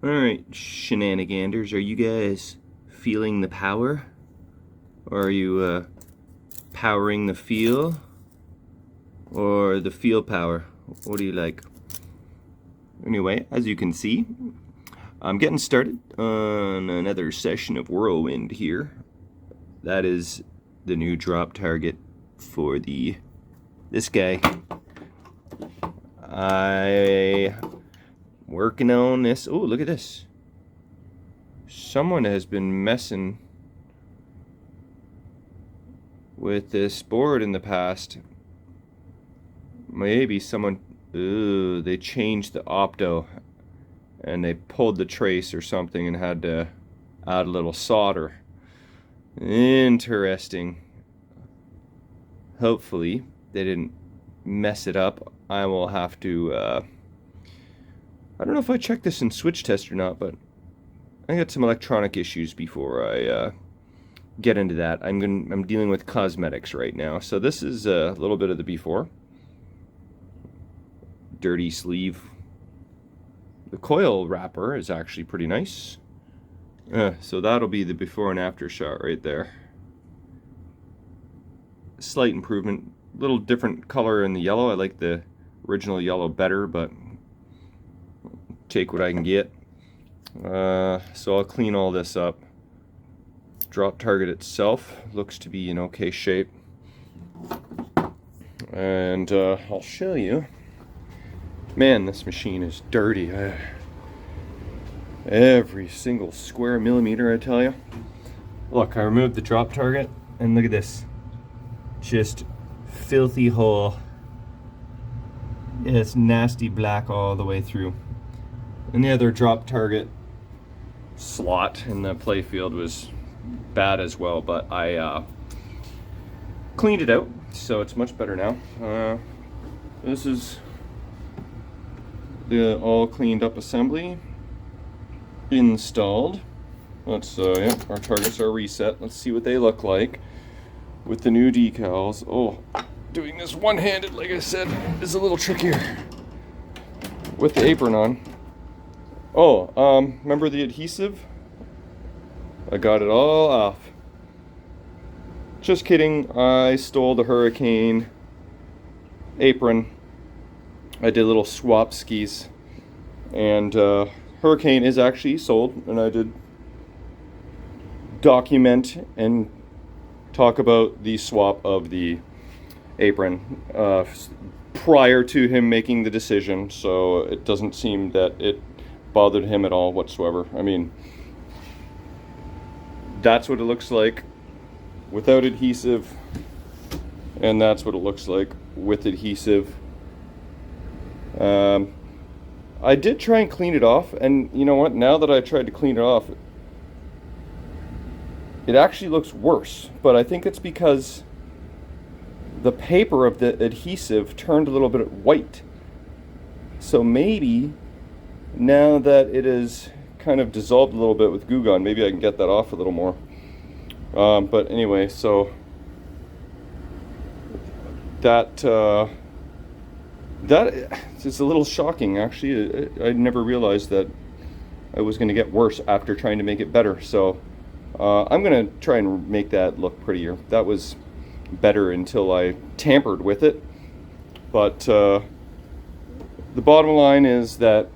Alright, shenaniganders, are you guys feeling the power? Or are you powering the feel? Or the feel power? What do you like? Anyway, as you can see, I'm getting started on another session of Whirlwind here. That is the new drop target for this guy. Working on this. Oh, look at this. Someone has been messing with this board in the past. Maybe someone, they changed the opto and they pulled the trace or something and had to add a little solder. Interesting. Hopefully they didn't mess it up. I will have to I don't know if I checked this in switch test or not, but I got some electronic issues before I get into that. I'm dealing with cosmetics right now. So this is a little bit of the before. Dirty sleeve. The coil wrapper is actually pretty nice. So that'll be the before and after shot right there. Slight improvement. Little different color in the yellow. I like the original yellow better, but take what I can get. So I'll clean all this up. Drop target itself looks to be in okay shape. And I'll show you. Man, this machine is dirty. Every single square millimeter, I tell you. Look, I removed the drop target, and look at this. Just filthy hole. It's nasty black all the way through. And the other drop target slot in the playfield was bad as well, but I cleaned it out, so it's much better now. This is the all cleaned up assembly installed. Let's yeah, our targets are reset. Let's see what they look like with the new decals. Oh, doing this one-handed, like I said, is a little trickier with the apron on. Oh, remember the adhesive? I got it all off. Just kidding, I stole the Hurricane apron. I did little swap skis. And Hurricane is actually sold, and I did document and talk about the swap of the apron prior to him making the decision, so it doesn't seem that it bothered him at all whatsoever. I mean, that's what it looks like without adhesive, and that's what it looks like with adhesive. I did try and clean it off, and you know what, now that I tried to clean it off, it actually looks worse, but I think it's because the paper of the adhesive turned a little bit white. So maybe now that it is kind of dissolved a little bit with Goo Gone, maybe I can get that off a little more. But anyway, so that is a little shocking, actually. I never realized that I was going to get worse after trying to make it better. So I'm going to try and make that look prettier. That was better until I tampered with it. But the bottom line is that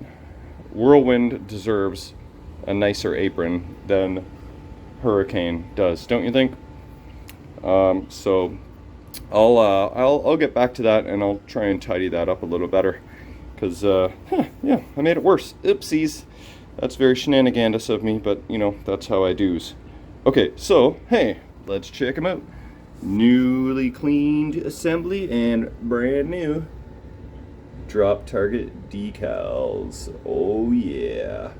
Whirlwind deserves a nicer apron than Hurricane does, don't you think? So I'll get back to that, and I'll try and tidy that up a little better, because yeah, I made it worse. Oopsies. That's very shenanigandous of me, but you know, that's how I do's. Okay, so hey, let's check them out. Newly cleaned assembly and brand new drop target decals. Oh yeah,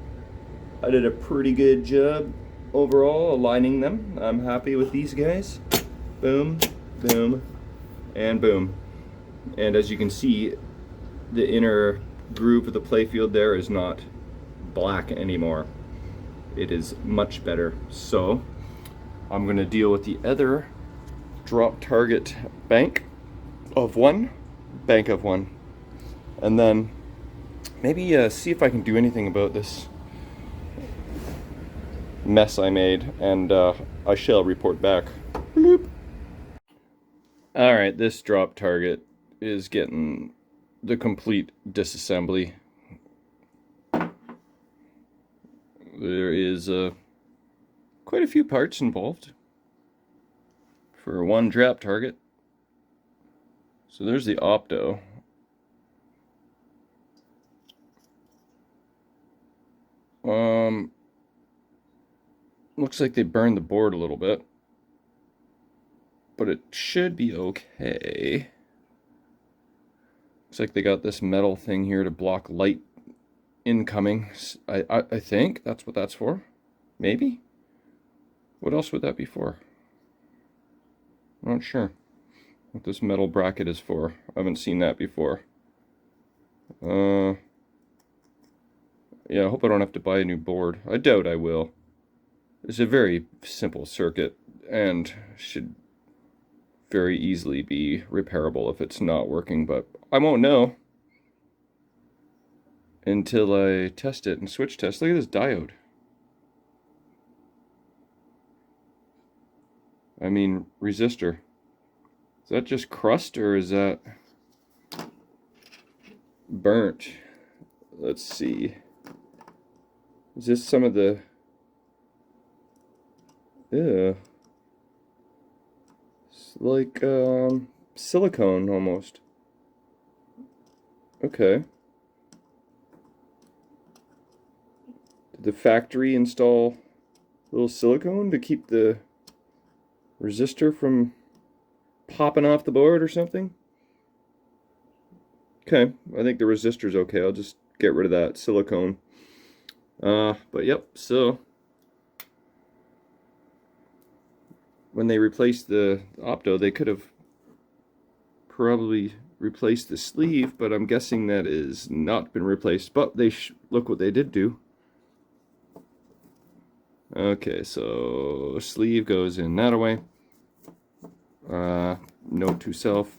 I did a pretty good job overall aligning them. I'm happy with these guys. Boom, boom, and boom. And as you can see, the inner groove of the playfield there is not black anymore. It is much better. So I'm going to deal with the other drop target bank of one, and then maybe see if I can do anything about this mess I made, and I shall report back. Bloop. Alright, this drop target is getting the complete disassembly. There is quite a few parts involved for one drop target. So there's the opto. Looks like they burned the board a little bit, but it should be okay. Looks like they got this metal thing here to block light incoming. I think that's what that's for. Maybe? What else would that be for? I'm not sure what this metal bracket is for. I haven't seen that before. Yeah, I hope I don't have to buy a new board. I doubt I will. It's a very simple circuit and should very easily be repairable if it's not working, but I won't know until I test it and switch test. Look at this diode. I mean, resistor. Is that just crust or is that burnt? Let's see. Is this some of the... Yeah. It's like silicone almost. Okay. Did the factory install a little silicone to keep the resistor from popping off the board or something? Okay, I think the resistor's okay. I'll just get rid of that silicone. But yep, so when they replaced the opto, they could have probably replaced the sleeve, but I'm guessing that is not been replaced. But they look what they did do. Okay, so sleeve goes in that way. Note to self,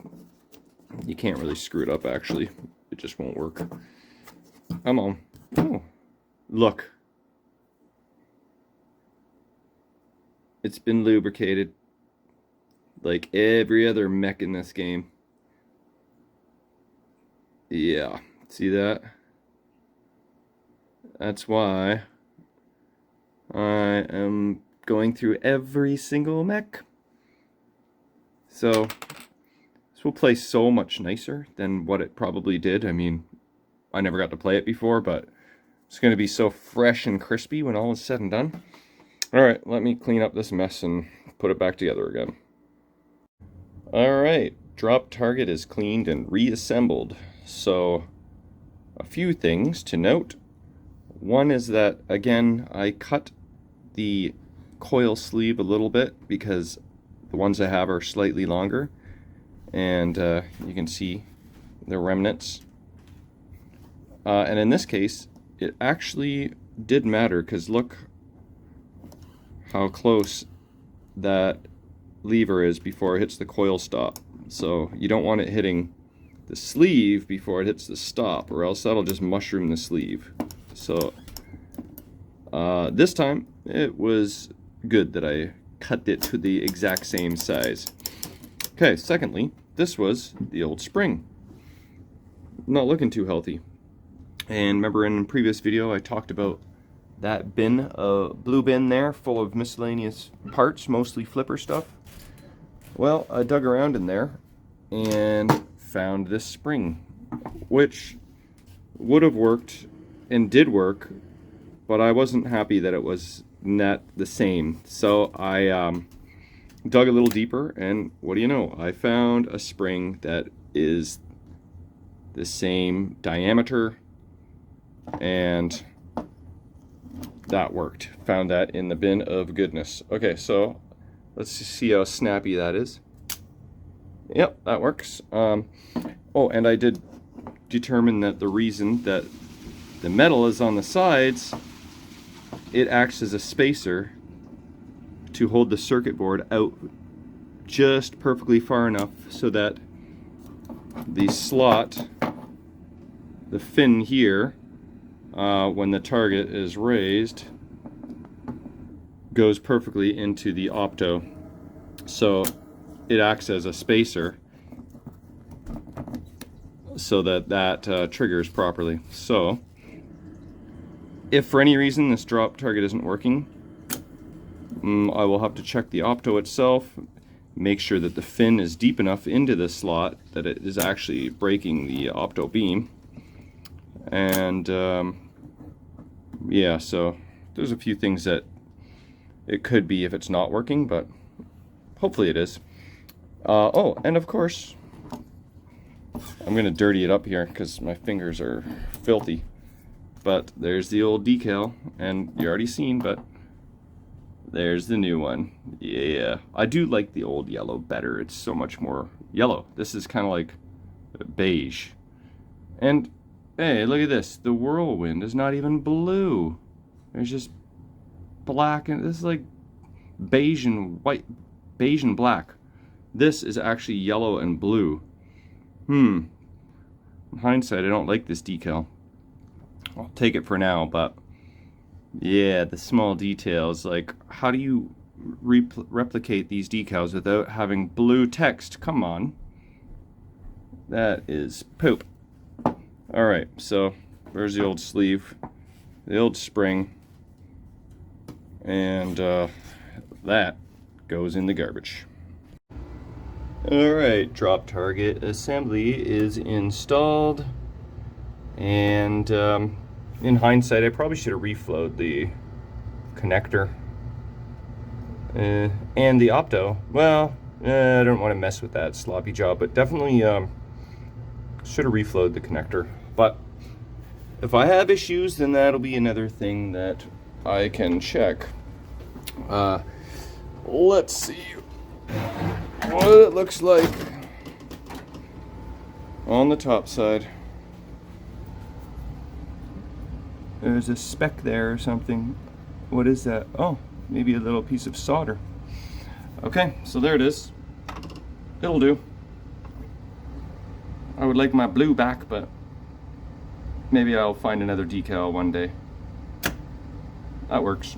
you can't really screw it up actually. It just won't work. Come on. Oh, look. It's been lubricated like every other mech in this game. Yeah, see that? That's why I am going through every single mech. So this will play so much nicer than what it probably did. I mean, I never got to play it before, but it's going to be so fresh and crispy when all is said and done. Alright, let me clean up this mess and put it back together again. Alright, drop target is cleaned and reassembled. So, a few things to note. One is that, again, I cut the coil sleeve a little bit because the ones I have are slightly longer. And you can see the remnants. And in this case, it actually did matter because look how close that lever is before it hits the coil stop. So you don't want it hitting the sleeve before it hits the stop, or else that'll just mushroom the sleeve. So this time it was good that I cut it to the exact same size. Okay, secondly, this was the old spring. Not looking too healthy. And remember in a previous video I talked about that bin, blue bin there, full of miscellaneous parts, mostly flipper stuff. Well, I dug around in there and found this spring, which would have worked and did work, but I wasn't happy that it was not the same. So I dug a little deeper, and what do you know? I found a spring that is the same diameter, and that worked. Found that in the bin of goodness. Okay, so let's see how snappy that is. Yep, that works. Oh, and I did determine that the reason that the metal is on the sides, it acts as a spacer to hold the circuit board out just perfectly far enough so that the slot, the fin here, when the target is raised, goes perfectly into the opto, so it acts as a spacer so that triggers properly. So if for any reason this drop target isn't working, I will have to check the opto itself, make sure that the fin is deep enough into the slot that it is actually breaking the opto beam. And yeah, so there's a few things that it could be if it's not working, but hopefully it is. Oh, and of course, I'm going to dirty it up here because my fingers are filthy. But there's the old decal, and you already seen, but there's the new one. Yeah, I do like the old yellow better. It's so much more yellow. This is kind of like beige. And hey, look at this. The Whirlwind is not even blue. There's just black, and this is like beige and white, beige and black. This is actually yellow and blue. In hindsight, I don't like this decal. I'll take it for now, but yeah, the small details, like how do you replicate these decals without having blue text? Come on. That is poop. Alright, so there's the old sleeve, the old spring, and that goes in the garbage. Alright, drop target assembly is installed, and in hindsight I probably should have reflowed the connector and the opto. Well, I don't want to mess with that sloppy job, but definitely should have reflowed the connector. But if I have issues, then that'll be another thing that I can check. Let's see what it looks like on the top side. There's a speck there or something. What is that? Oh, maybe a little piece of solder. Okay, so there it is. It'll do. I would like my blue back, but maybe I'll find another decal one day. That works.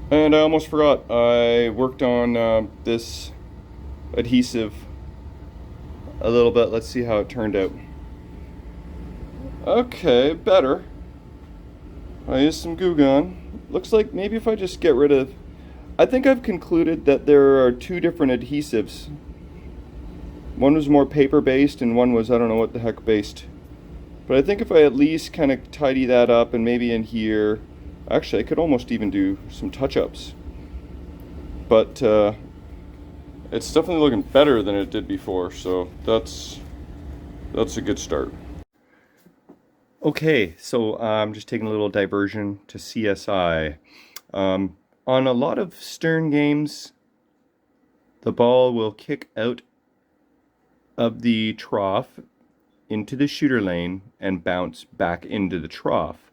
And I almost forgot, I worked on this adhesive a little bit. Let's see how it turned out. Okay, better. I used some Goo Gone. Looks like maybe if I just get rid of... I think I've concluded that there are two different adhesives. One was more paper based and one was I don't know what the heck based. But I think if I at least kind of tidy that up, and maybe in here, actually I could almost even do some touch-ups. But it's definitely looking better than it did before, so that's a good start. Okay, so I'm just taking a little diversion to CSI. On a lot of Stern games, the ball will kick out of the trough into the shooter lane and bounce back into the trough.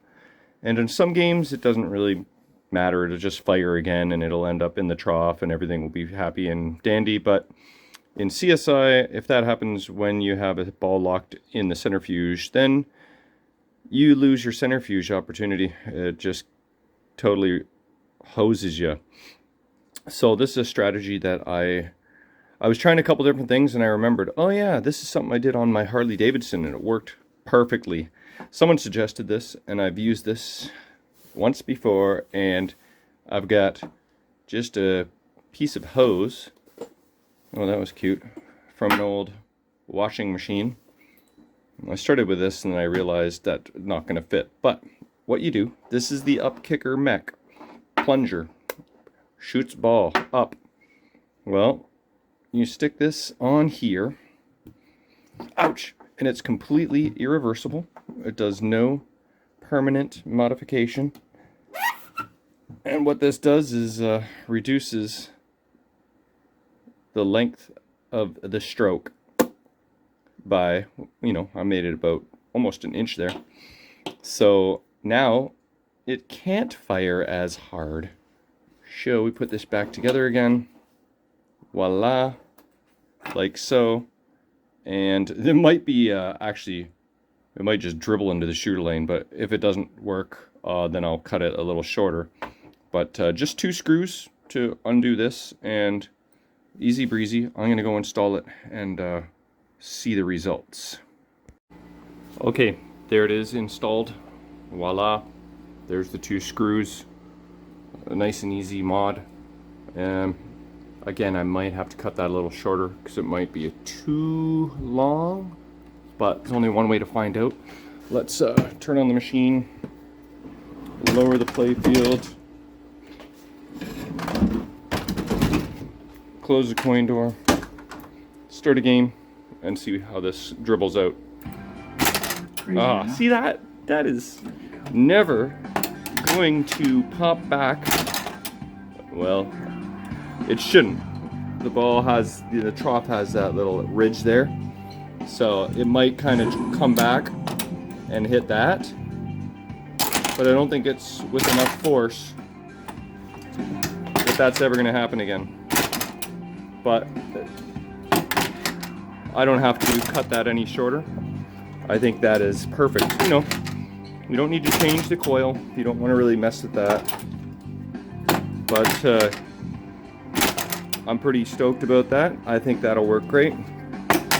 And in some games, it doesn't really matter. It'll just fire again and it'll end up in the trough and everything will be happy and dandy. But in CSI, if that happens when you have a ball locked in the centrifuge, then you lose your centrifuge opportunity. It just totally hoses you. So this is a strategy that I was trying a couple different things, and I remembered, oh yeah, this is something I did on my Harley Davidson and it worked perfectly. Someone suggested this and I've used this once before, and I've got just a piece of hose. Oh, that was cute. From an old washing machine. I started with this and then I realized that's not going to fit. But what you do, this is the up kicker mech plunger. Shoots ball up. Well, you stick this on here. Ouch! And it's completely irreversible. It does no permanent modification. And what this does is reduces the length of the stroke by, I made it about almost an inch there. So now it can't fire as hard. So we put this back together again. Voila. Like so. And it might be actually, it might just dribble into the shooter lane, but if it doesn't work, then I'll cut it a little shorter. But just 2 screws to undo this, and easy breezy. I'm gonna go install it and see the results. Okay, there it is installed. Voila, there's the 2 screws. A nice and easy mod. Again, I might have to cut that a little shorter because it might be too long, but there's only one way to find out. Let's turn on the machine, lower the play field, close the coin door, start a game, and see how this dribbles out. See that? That is never going to pop back. Well, it shouldn't. The ball has, the trough has that little ridge there, so it might kind of come back and hit that, but I don't think it's with enough force that that's ever going to happen again. But I don't have to cut that any shorter. I think that is perfect. You know, you don't need to change the coil. You don't want to really mess with that. But I'm pretty stoked about that. I think that'll work great.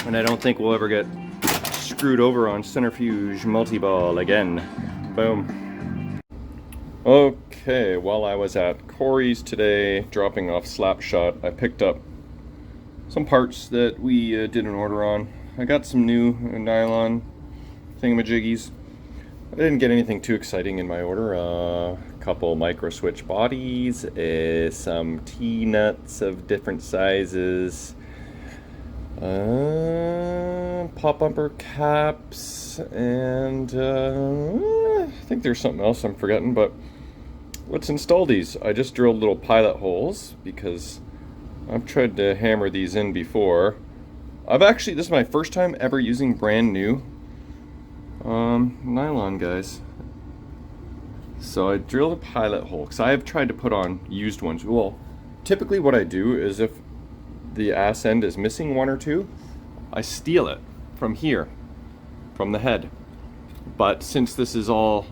And I don't think we'll ever get screwed over on centrifuge multi-ball again. Boom. Okay, while I was at Corey's today dropping off Slapshot, I picked up some parts that we did an order on. I got some new nylon thingamajiggies. I didn't get anything too exciting in my order. A couple micro switch bodies, some T-nuts of different sizes, pop bumper caps, and I think there's something else I'm forgetting, but let's install these. I just drilled little pilot holes because I've tried to hammer these in before. This is my first time ever using brand new nylon, guys. So I drilled a pilot hole because I have tried to put on used ones. Well, typically what I do is if the ass end is missing 1 or 2, I steal it from here, from the head. But since this is all,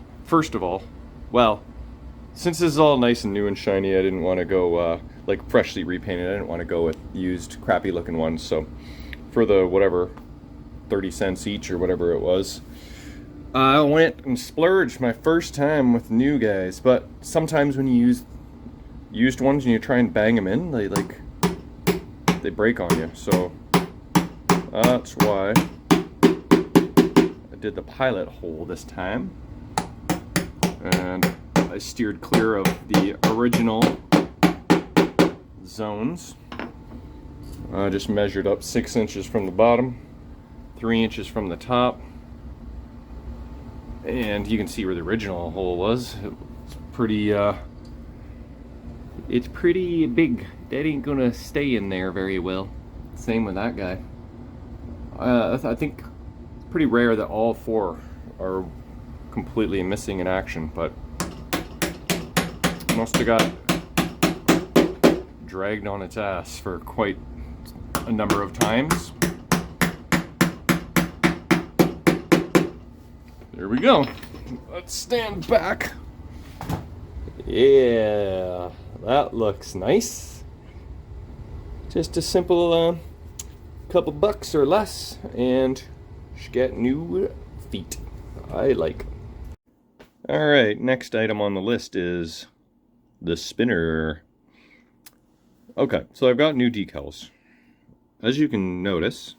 since this is all nice and new and shiny, I didn't want to go like freshly repainted. I didn't want to go with used crappy looking ones. So for the whatever 30 cents each or whatever it was, I went and splurged my first time with new guys. But sometimes when you use used ones and you try and bang them in, they break on you. So that's why I did the pilot hole this time, and I steered clear of the original zones. I just measured up 6 inches from the bottom, 3 inches from the top, and you can see where the original hole was. It's pretty big. That ain't gonna stay in there very well. Same with that guy. I think it's pretty rare that all 4 are completely missing in action, but must have got dragged on its ass for quite a number of times. There we go. Let's stand back. Yeah, that looks nice. Just a simple couple bucks or less, and you get new feet. I like. All right, next item on the list is the spinner. Okay, so I've got new decals. As you can notice,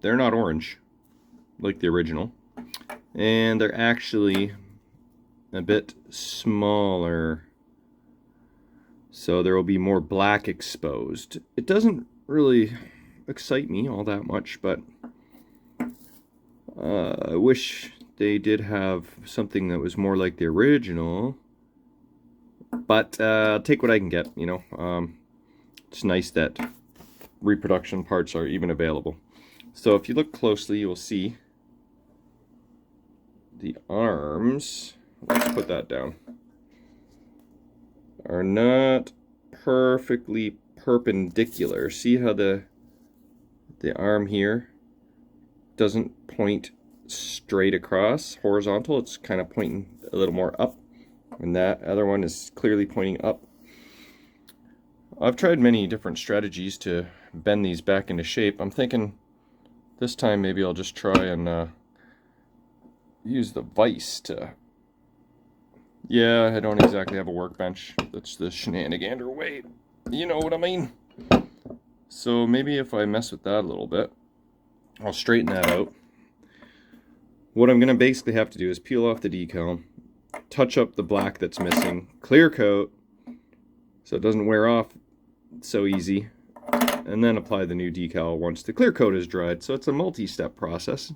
they're not orange like the original, and they're actually a bit smaller, so there will be more black exposed. It doesn't really excite me all that much, but I wish they did have something that was more like the original, but I'll take what I can get, you know. It's nice that reproduction parts are even available. So if you look closely, you'll see the arms, let's put that down, are not perfectly perpendicular. See how the arm here doesn't point straight across horizontal, it's kind of pointing a little more up. and that other one is clearly pointing up. I've tried many different strategies to bend these back into shape. I'm thinking this time maybe I'll just try and use the vise to... Yeah, I don't exactly have a workbench. That's the shenanigander way. You know what I mean? So maybe if I mess with that a little bit, I'll straighten that out. What I'm going to basically have to do is peel off the decal, touch up the black that's missing, clear coat so it doesn't wear off so easy, and then apply the new decal once the clear coat is dried. So it's a multi-step process.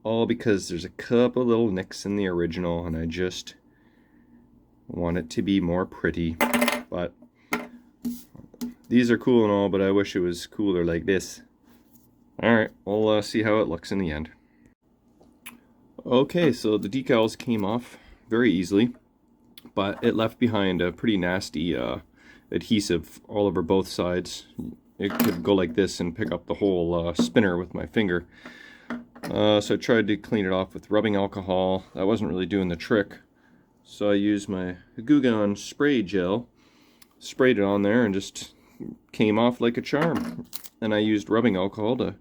All because there's a couple little nicks in the original and I just want it to be more pretty. But these are cool and all, but I wish it was cooler like this. Alright, we'll see how it looks in the end. Okay, so the decals came off very easily, but it left behind a pretty nasty adhesive all over both sides. It could go like this and pick up the whole spinner with my finger. So I tried to clean it off with rubbing alcohol. That wasn't really doing the trick. So I used my Goo Gone spray gel, sprayed it on there, and just came off like a charm. And I used rubbing alcohol to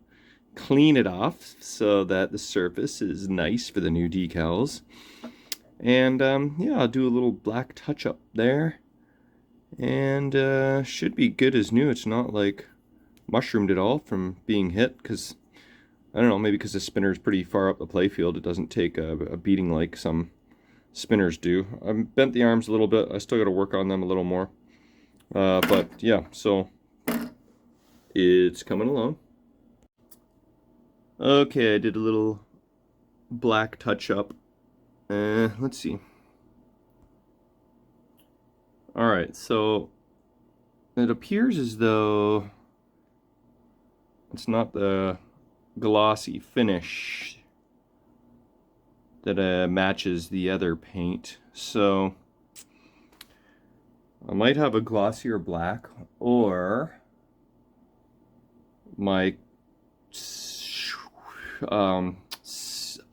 clean it off so that the surface is nice for the new decals. And yeah, I'll do a little black touch up there. And should be good as new. It's not like mushroomed at all from being hit, because I don't know, maybe because the spinner is pretty far up the playfield, it doesn't take a beating like some spinners do. I've bent the arms a little bit. I still got to work on them a little more. But yeah, so it's coming along. Okay, I did a little black touch up. Let's see. Alright, so it appears as though it's not the glossy finish that matches the other paint. So I might have a glossier black, or my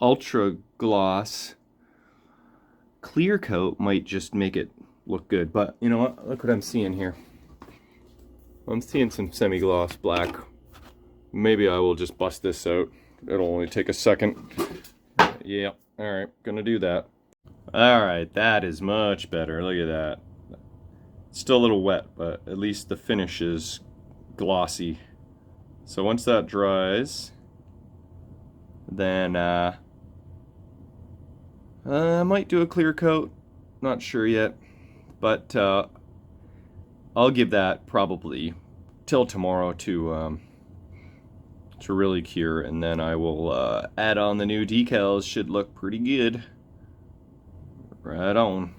ultra gloss clear coat might just make it look good. But you know what, look what I'm seeing here. I'm seeing some semi-gloss black. Maybe I will just bust this out. It'll only take a second. Yeah, alright, gonna do that. Alright, that is much better. Look at that. It's still a little wet, but at least the finish is glossy. So once that dries, then I might do a clear coat. Not sure yet, but I'll give that probably till tomorrow to really cure, and then I will add on the new decals. Should look pretty good. Right on.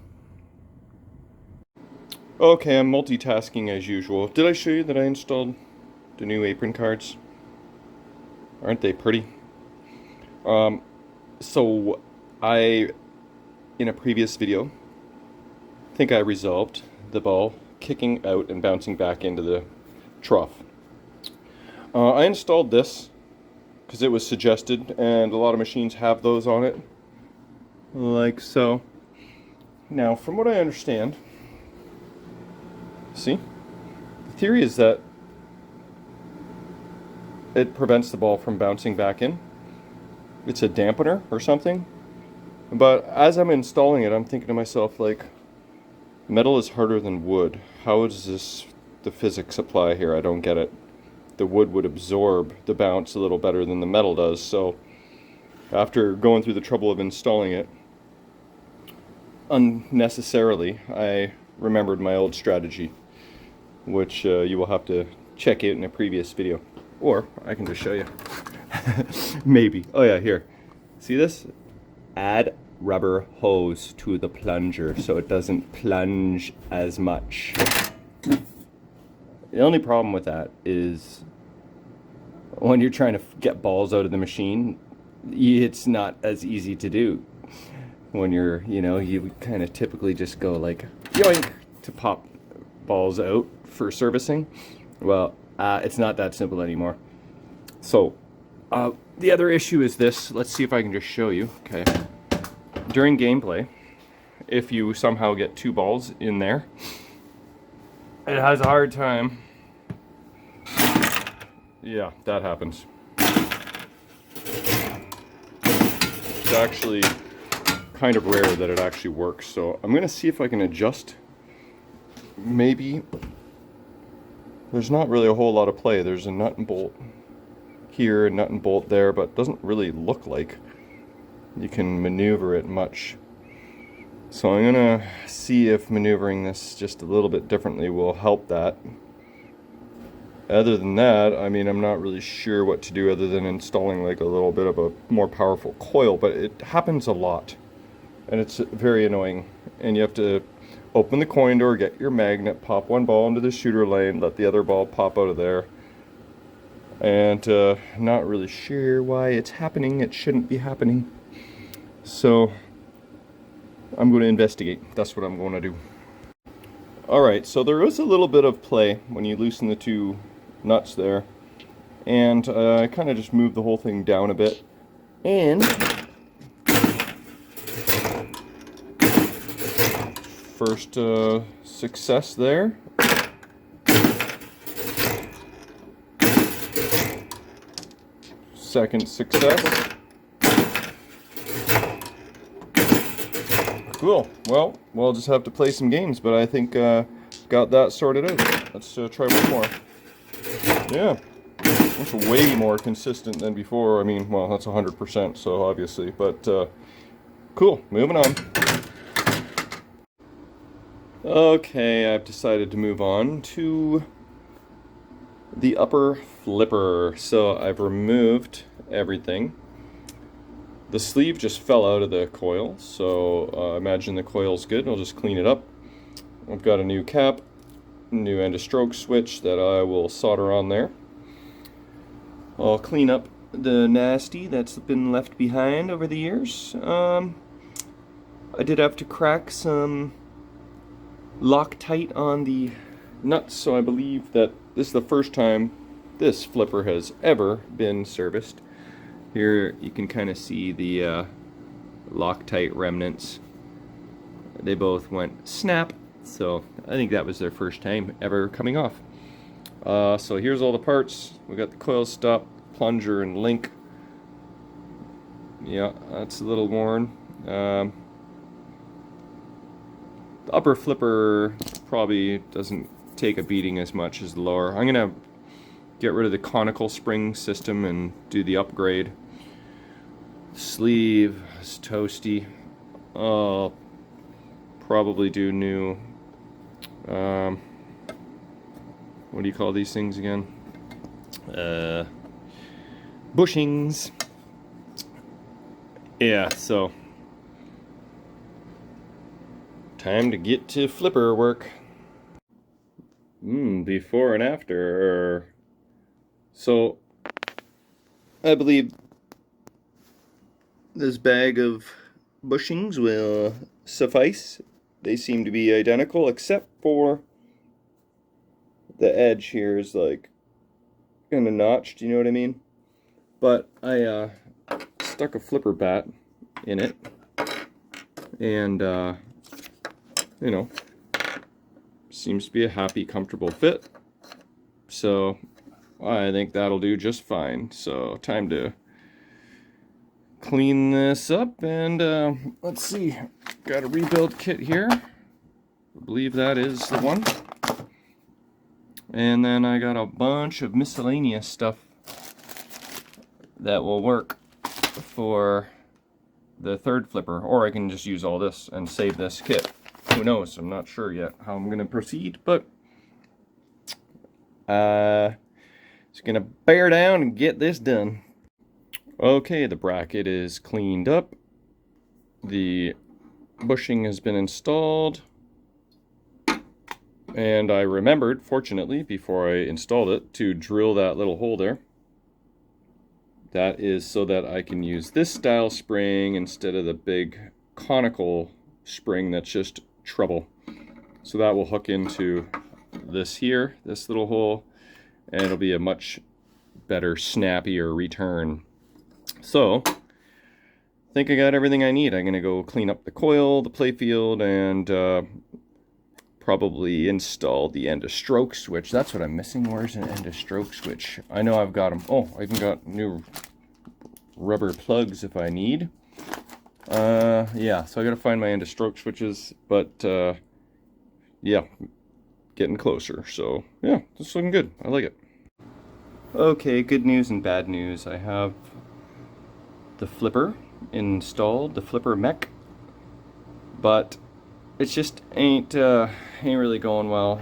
Okay, I'm multitasking as usual. Did I show you that I installed the new apron cards? Aren't they pretty? So I, in a previous video, think I resolved the ball kicking out and bouncing back into the trough. I installed this because it was suggested, and a lot of machines have those on it, like so. Now, from what I understand, see, the theory is that it prevents the ball from bouncing back in. It's a dampener or something. But as I'm installing it, I'm thinking to myself, like, metal is harder than wood. How does the physics apply here? I don't get it. The wood would absorb the bounce a little better than the metal does. So after going through the trouble of installing it unnecessarily, I remembered my old strategy, which you will have to check out in a previous video. Or I can just show you. Maybe. Oh yeah, here. See this? Add rubber hose to the plunger so it doesn't plunge as much. The only problem with that is when you're trying to get balls out of the machine, it's not as easy to do. When you're, you know, you kind of typically just go like yoink to pop balls out for servicing. Well, it's not that simple anymore. So the other issue is this. Let's see if I can just show you. Okay, during gameplay, if you somehow get two balls in there, it has a hard time. Yeah, that happens. It's actually kind of rare that it actually works, so I'm gonna see if I can adjust. Maybe there's not really a whole lot of play. There's a nut and bolt here, a nut and bolt there, but it doesn't really look like you can maneuver it much. So I'm gonna see if maneuvering this just a little bit differently will help that. Other than that, I mean, I'm not really sure what to do other than installing like a little bit of a more powerful coil, but it happens a lot and it's very annoying. And you have to open the coin door, get your magnet, pop one ball into the shooter lane, let the other ball pop out of there. And not really sure why it's happening. It shouldn't be happening. So I'm going to investigate. That's what I'm going to do. Alright, so there is a little bit of play when you loosen the two nuts there. And I kind of just moved the whole thing down a bit. And first success there. Second success. Cool. Well, we'll just have to play some games, but I think got that sorted out. Let's try one more. Yeah, that's way more consistent than before. I mean, well, that's 100%, so obviously, but cool. Moving on. Okay, I've decided to move on to the upper flipper. So I've removed everything. The sleeve just fell out of the coil, so imagine the coil's good. I'll just clean it up. I've got a new cap, new end of stroke switch that I will solder on there. I'll clean up the nasty that's been left behind over the years. I did have to crack some Loctite on the nuts, so I believe that this is the first time this flipper has ever been serviced. Here you can kind of see the Loctite remnants. They both went snap, so I think that was their first time ever coming off. So here's all the parts. We got the coil stop, plunger, and link. Yeah, that's a little worn. The upper flipper probably doesn't take a beating as much as the lower. I'm gonna get rid of the conical spring system and do the upgrade. Sleeve is toasty. I'll probably do new what do you call these things again? Bushings. Yeah, so time to get to flipper work. Before and after. So I believe this bag of bushings will suffice. They seem to be identical, except for the edge here is like kind of notched, you know what I mean? But I stuck a flipper bat in it, and you know, seems to be a happy, comfortable fit. So I think that'll do just fine. So time to clean this up, and let's see, got a rebuild kit here. I believe that is the one. And then I got a bunch of miscellaneous stuff that will work for the third flipper, or I can just use all this and save this kit. Who knows? I'm not sure yet how I'm going to proceed, but just going to bear down and get this done. Okay, the bracket is cleaned up. The bushing has been installed. And I remembered, fortunately, before I installed it, to drill that little hole there. That is so that I can use this style spring instead of the big conical spring that's just trouble. So that will hook into this here, this little hole, and it'll be a much better, snappier return. So think I got everything I need. I'm gonna go clean up the coil, the playfield, and probably install the end of stroke switch. That's what I'm missing. Where's an end of stroke switch? I know I've got them. Oh, I even got new rubber plugs if I need. Yeah, so I gotta find my end of stroke switches, but yeah, getting closer. So yeah, it's looking good. I like it. Okay, good news and bad news. I have the flipper installed, the flipper mech, but it just ain't really going well.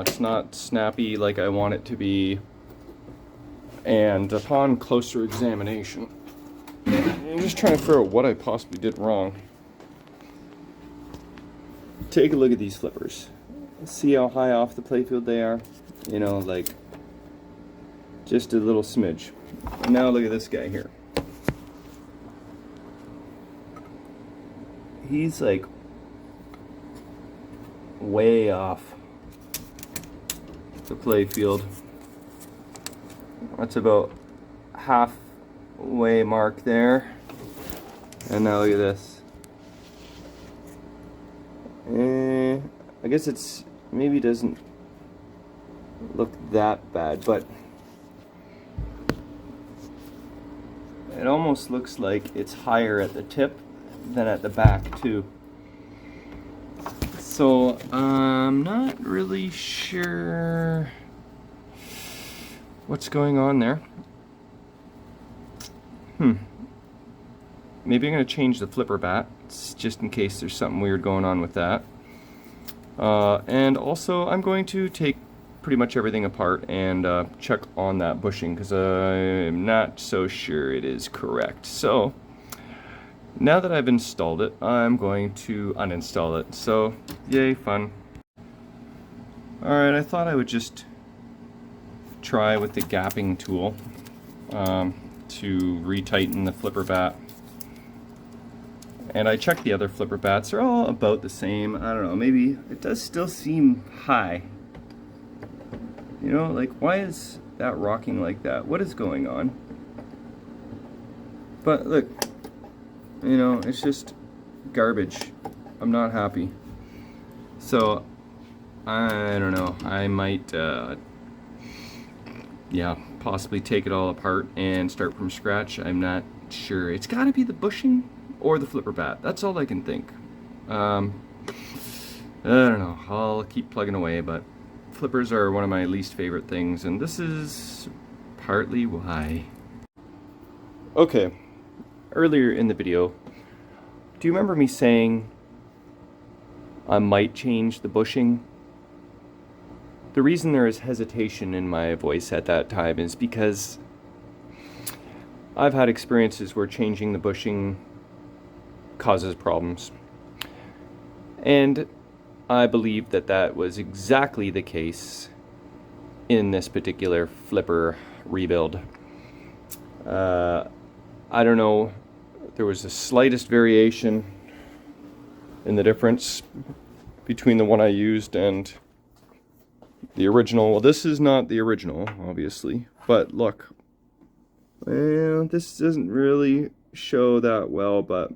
It's not snappy like I want it to be, and upon closer examination, I'm just trying to figure out what I possibly did wrong. Take a look at these flippers. See how high off the playfield they are? You know, like just a little smidge. And now look at this guy here. He's like way off the playfield. That's about halfway mark there. And now look at this. I guess it's maybe doesn't look that bad, but it almost looks like it's higher at the tip than at the back too. So I'm not really sure what's going on there. Maybe I'm going to change the flipper bat, just in case there's something weird going on with that. And also I'm going to take pretty much everything apart and check on that bushing, because I'm not so sure it is correct. So now that I've installed it, I'm going to uninstall it. So yay, fun. Alright, I thought I would just try with the gapping tool to retighten the flipper bat. And I checked the other flipper bats. They're all about the same. I don't know, maybe it does still seem high. You know, like, why is that rocking like that? What is going on? But look, you know, it's just garbage. I'm not happy. So, I don't know. I might, yeah, possibly take it all apart and start from scratch. I'm not sure. It's gotta be the bushing or the flipper bat. That's all I can think. I don't know. I'll keep plugging away, but flippers are one of my least favorite things, and this is partly why. Okay, earlier in the video, do you remember me saying I might change the bushing? The reason there is hesitation in my voice at that time is because I've had experiences where changing the bushing causes problems. And I believe that that was exactly the case in this particular flipper rebuild. I don't know, there was the slightest variation in the difference between the one I used and the original. Well, this is not the original, obviously, but look, well, this doesn't really show that well, but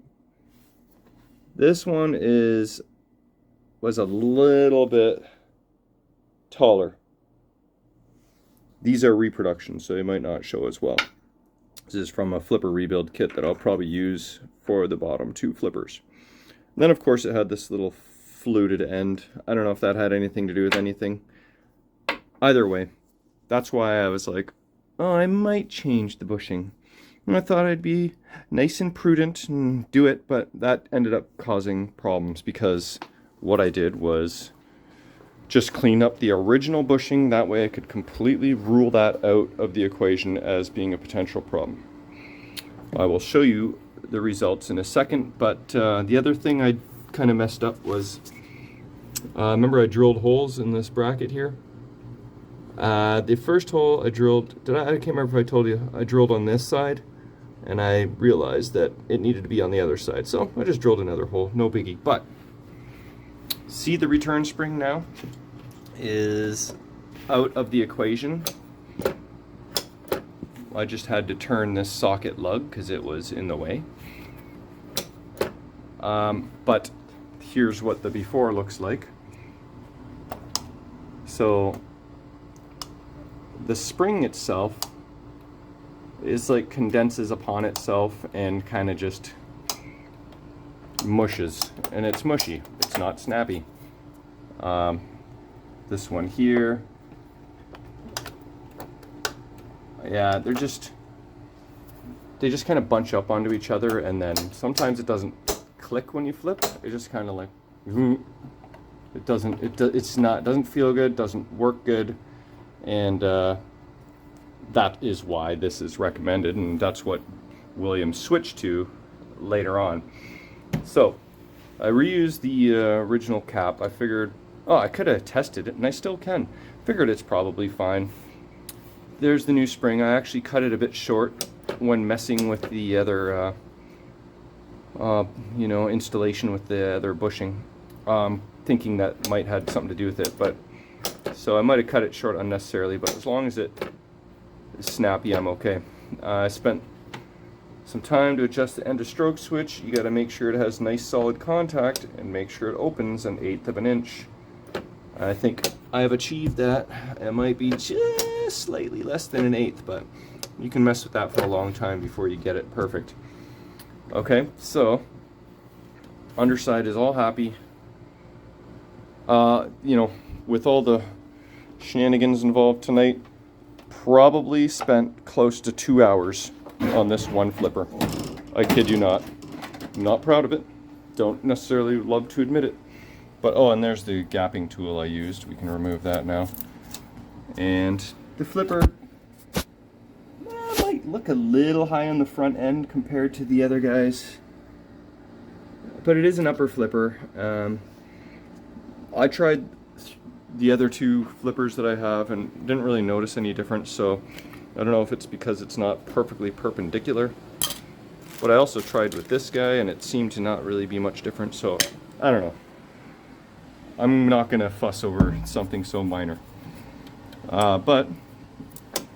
this one was a little bit taller. These are reproductions, so they might not show as well. This is from a flipper rebuild kit that I'll probably use for the bottom two flippers. And then of course it had this little fluted end. I don't know if that had anything to do with anything. Either way, that's why I was like, oh, I might change the bushing. And I thought I'd be nice and prudent and do it, but that ended up causing problems because what I did was just clean up the original bushing. That way I could completely rule that out of the equation as being a potential problem. I will show you the results in a second, but the other thing I kind of messed up was, remember I drilled holes in this bracket here? The first hole I drilled, I can't remember if I told you, I drilled on this side, and I realized that it needed to be on the other side. So I just drilled another hole, no biggie. But see, the return spring now is out of the equation. I just had to turn this socket lug because it was in the way. But here's what the before looks like. So the spring itself is like condenses upon itself and kind of just mushes, and it's mushy, it's not snappy. This one here, yeah, they just kind of bunch up onto each other, and then sometimes it doesn't click when you flip. It just kind of like it doesn't feel good, doesn't work good, and that is why this is recommended, and that's what William switched to later on. So I reused the original cap. I figured, oh, I could have tested it, and I still can. Figured it's probably fine. There's the new spring. I actually cut it a bit short when messing with the other installation with the other bushing, thinking that might have something to do with it, but so I might have cut it short unnecessarily, but as long as it is snappy, I'm okay. I spent some time to adjust the end of stroke switch. You got to make sure it has nice solid contact and make sure it opens 1/8 of an inch. I think I have achieved that. It might be just slightly less than 1/8, but you can mess with that for a long time before you get it perfect. Okay, so underside is all happy. With all the shenanigans involved tonight, probably spent close to 2 hours on this one flipper. I kid you not. I'm not proud of it. Don't necessarily love to admit it. But, oh, and there's the gapping tool I used. We can remove that now. And the flipper might look a little high on the front end compared to the other guys, but it is an upper flipper. I tried the other two flippers that I have and didn't really notice any difference, so I don't know if it's because it's not perfectly perpendicular. But I also tried with this guy and it seemed to not really be much different, so I don't know. I'm not gonna fuss over something so minor. But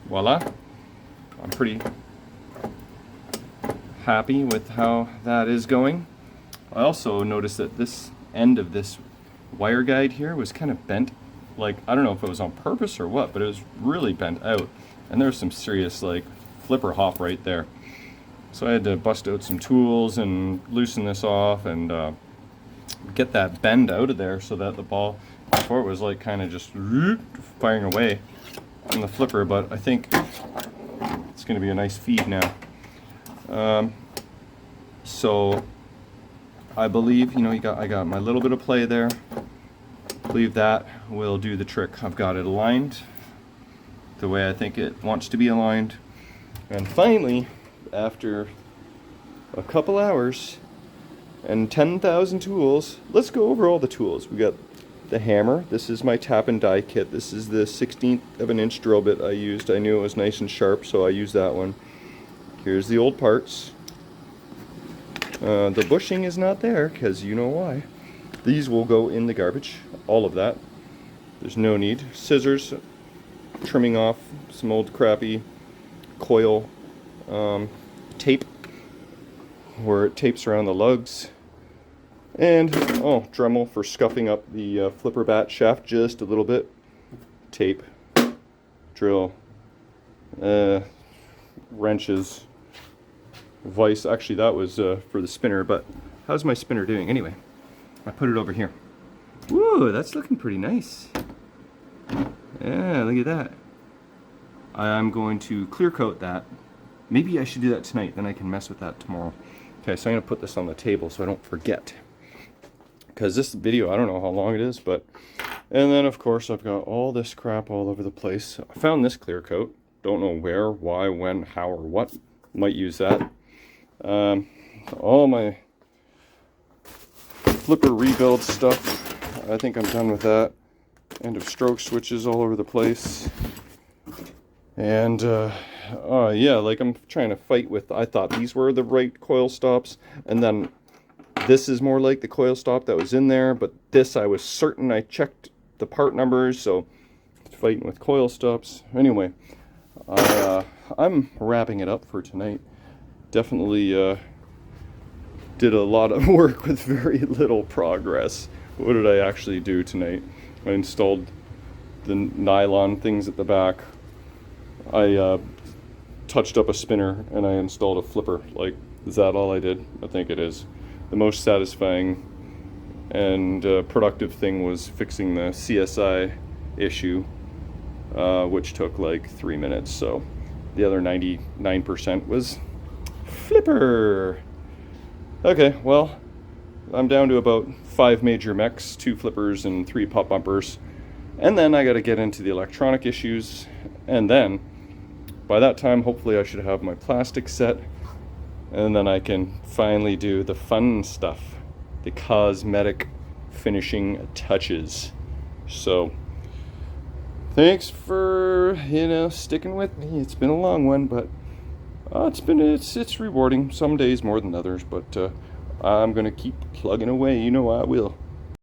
voila, I'm pretty happy with how that is going. I also noticed that this end of this wire guide here was kind of bent. Like, I don't know if it was on purpose or what, but it was really bent out. And there's some serious like flipper hop right there. So I had to bust out some tools and loosen this off and get that bend out of there so that the ball, before it was like kind of just firing away from the flipper, but I think it's going to be a nice feed now. So I believe, I got my little bit of play there. I believe that will do the trick. I've got it aligned the way I think it wants to be aligned. And finally, after a couple hours and 10,000 tools, let's go over all the tools. We got the hammer. This is my tap and die kit. This is the 1/16 of an inch drill bit I used. I knew it was nice and sharp, so I used that one. Here's the old parts. The bushing is not there, because you know why. These will go in the garbage, all of that. There's no need. Scissors, trimming off some old crappy coil tape, where it tapes around the lugs. And, oh, Dremel for scuffing up the flipper bat shaft just a little bit. Tape, drill, wrenches, vise. Actually, that was for the spinner, but how's my spinner doing? Anyway, I put it over here. Woo, that's looking pretty nice. Yeah, look at that. I'm going to clear coat that. Maybe I should do that tonight, then I can mess with that tomorrow. Okay, so I'm going to put this on the table so I don't forget. Because this video, I don't know how long it is, but... And then, of course, I've got all this crap all over the place. I found this clear coat. Don't know where, why, when, how, or what. Might use that. All my flipper rebuild stuff, I think I'm done with that. End of stroke switches all over the place. And, yeah, like I'm trying to fight with, I thought these were the right coil stops, and then this is more like the coil stop that was in there, but this I was certain I checked the part numbers, so fighting with coil stops. Anyway, I'm wrapping it up for tonight. Definitely did a lot of work with very little progress. What did I actually do tonight? I installed the nylon things at the back. I touched up a spinner and I installed a flipper. Like, is that all I did? I think it is. The most satisfying and productive thing was fixing the CSI issue, which took like 3 minutes. So the other 99% was flipper. Okay, well, I'm down to about 5 major mechs, 2 flippers, and 3 pop bumpers. And then I got to get into the electronic issues. And then, by that time, hopefully I should have my plastic set. And then I can finally do the fun stuff, the cosmetic finishing touches. So, thanks for, sticking with me. It's been a long one, but it's rewarding. Some days more than others, but I'm gonna keep plugging away. I will.